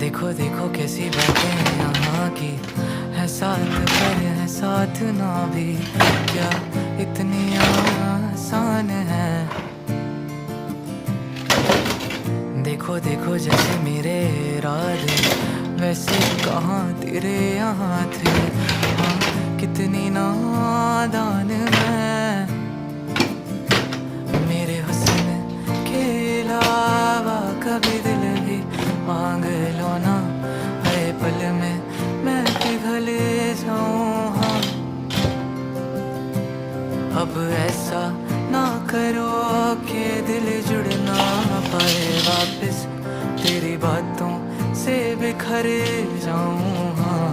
देखो देखो कैसी बातें यहाँ की है, साथ पर है साथ ना भी, क्या इतनी आसान है। देखो देखो जैसे मेरे इरादे वैसे कहाँ तेरे यहाँ थे, हाँ कितनी नादान मैं। मेरे हुस्न के अलावा कभी दिल भी मांग लो ना, हर पल में मैं पिघल जाऊं। हाँ अब ऐसा ना करो कि दिल जुड़ ना पाए वापस, तेरी बातों से बिखर जाऊं। हाँ